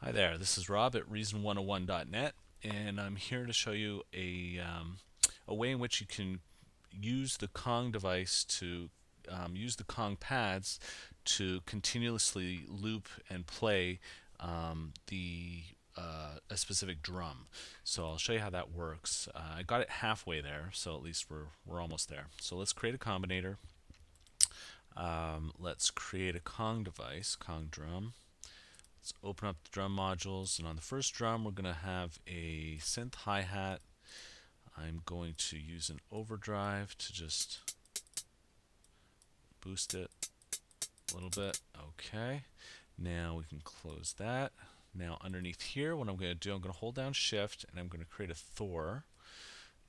Hi there, this is Rob at reason101.net, and I'm here to show you a way in which you can use the Kong device to use the Kong pads to continuously loop and play a specific drum. So I'll show you how that works. I got it halfway there, so at least we're almost there. So let's create a combinator. Let's create a Kong device, Kong drum. Let's open up the drum modules, and on the first drum we're going to have a synth hi-hat. I'm going to use an overdrive to just boost it a little bit. Okay, now we can close that. Now underneath here, what I'm going to do, I'm going to hold down shift and I'm going to create a Thor.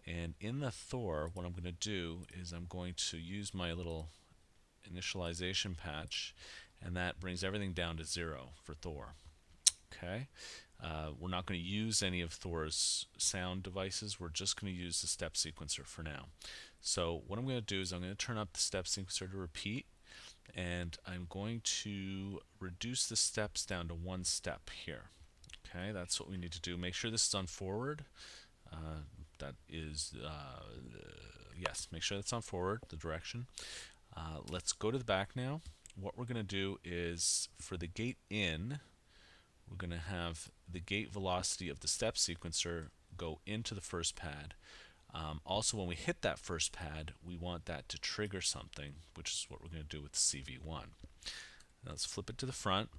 And in the Thor, what I'm going to do is I'm going to use my little initialization patch, and that brings everything down to 0 for Thor. Okay, we're not going to use any of Thor's sound devices. We're just going to use the step sequencer for now. So what I'm going to do is I'm going to turn up the step sequencer to repeat, and I'm going to reduce the steps down to 1 step here. Okay, that's what we need to do. Make sure this is on forward. That is, yes, make sure that's on forward, the direction. Let's go to the back now. What we're going to do is for the gate in, we're going to have the gate velocity of the step sequencer go into the first pad. Also, when we hit that first pad, we want that to trigger something, which is what we're going to do with the CV1. Now let's flip it to the front.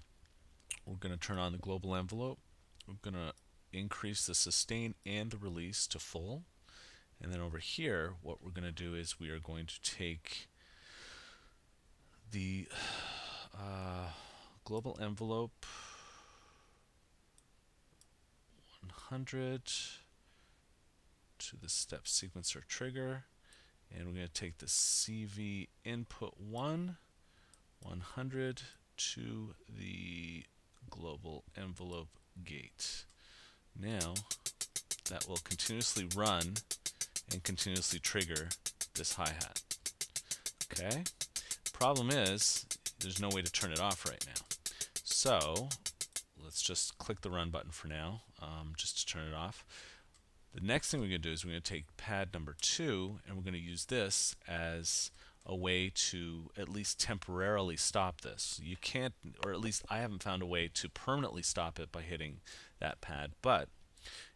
We're going to turn on the global envelope. We're going to increase the sustain and the release to full. And then over here, what we're going to do is we are going to take the global envelope 100 to the step sequencer trigger, and we're going to take the CV input 100 to the global envelope gate. Now that will continuously run and continuously trigger this hi-hat. Okay, problem is there's no way to turn it off right now, so let's just click the run button for now, just to turn it off. The next thing we're going to do is we're going to take pad number 2 and we're going to use this as a way to at least temporarily stop this. You can't, or at least I haven't found a way to permanently stop it by hitting that pad, but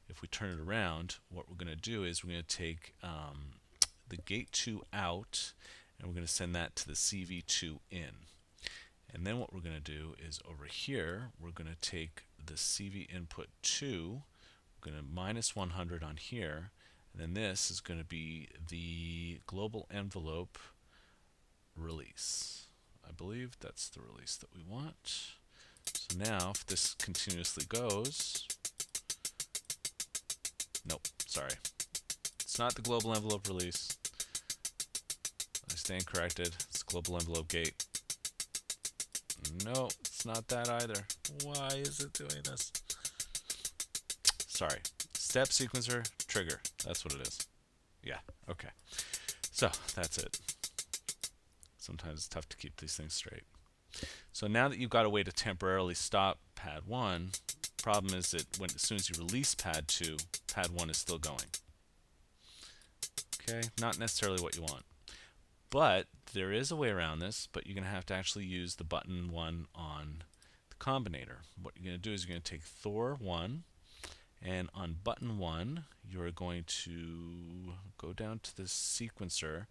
if we turn it around, what we're going to do is we're going to take the gate 2 out and we're going to send that to the CV2 in. And then what we're going to do is over here, we're going to take the CV input 2, we're going to minus 100 on here, and then this is going to be the global envelope release. I believe that's the release that we want. So now if this continuously goes, nope, sorry. It's not the global envelope release. I stand corrected. It's the global envelope gate. No, it's not that either. Why is it doing this? Sorry. Step sequencer trigger. That's what it is. Yeah, okay. So that's it. Sometimes it's tough to keep these things straight. So now that you've got a way to temporarily stop pad 1, problem is that as soon as you release pad 2, pad 1 is still going. Okay, not necessarily what you want. But there is a way around this, but you're going to have to actually use the button 1 on the combinator. What you're going to do is you're going to take Thor 1, and on button 1, you're going to go down to the sequencer,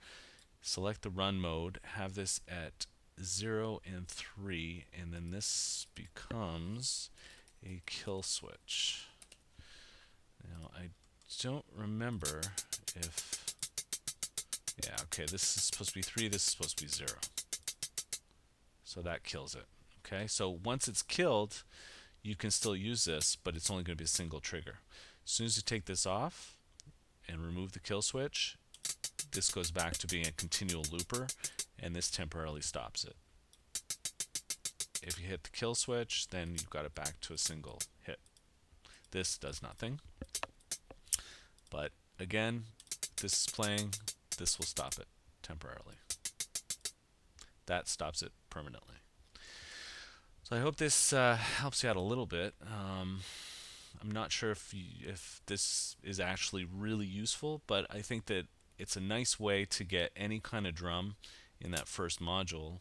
select the run mode, have this at 0 and 3, and then this becomes a kill switch. Now, I don't remember if... Yeah, okay, this is supposed to be 3, this is supposed to be 0. So that kills it. Okay, so once it's killed, you can still use this, but it's only going to be a single trigger. As soon as you take this off and remove the kill switch, this goes back to being a continual looper, and this temporarily stops it. If you hit the kill switch, then you've got it back to a single hit. This does nothing. But again, if this is playing, this will stop it temporarily. That stops it permanently. So I hope this helps you out a little bit. I'm not sure if this is actually really useful, but I think that it's a nice way to get any kind of drum in that first module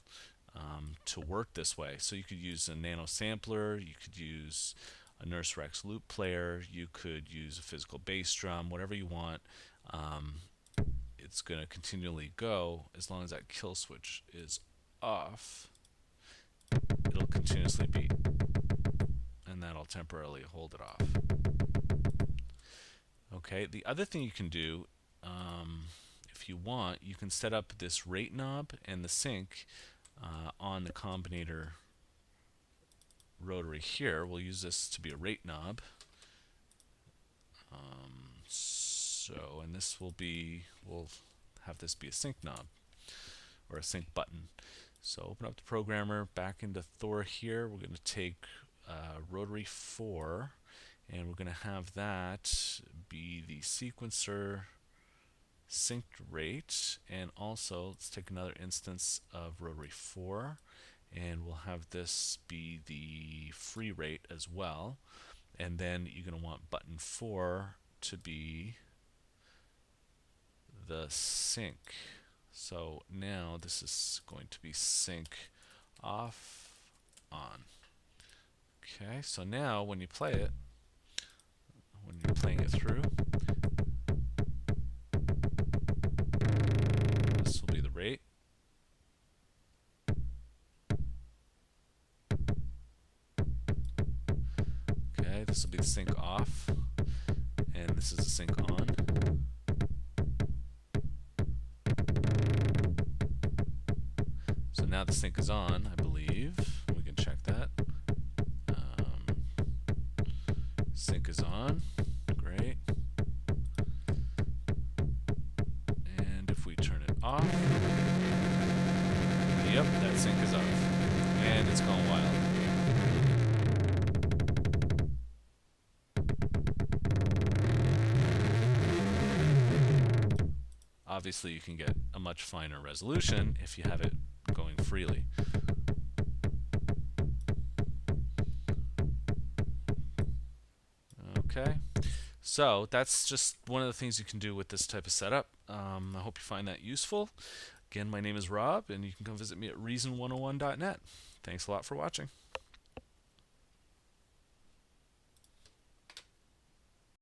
to work this way. So you could use a nano sampler, you could use a Nurse Rex loop player, you could use a physical bass drum, whatever you want. Um, it's going to continually go as long as that kill switch is off. It'll continuously beat, and that'll temporarily hold it off. Okay, the other thing you can do, if you want, you can set up this rate knob and the sync on the combinator rotary here. We'll use this to be a rate knob. And this will be, we'll have this be a sync knob or a sync button. So open up the programmer, back into Thor here. We're going to take rotary 4, and we're going to have that be the sequencer synced rate. And also, let's take another instance of rotary 4, and we'll have this be the free rate as well. And then you're going to want button 4 to be the sync. So now this is going to be sync off, on. Okay, so now when you play it, when you're playing it through, this will be the rate. Okay, this will be the sync off, and this is the sync on. So now the sync is on, I believe. We can check that. Sync is on. Great. And if we turn it off, yep, that sync is off. And it's gone wild. Obviously, you can get a much finer resolution if you have it going freely. Okay, so that's just one of the things you can do with this type of setup. I hope you find that useful. Again, my name is Rob, and you can come visit me at reason101.net. Thanks a lot for watching.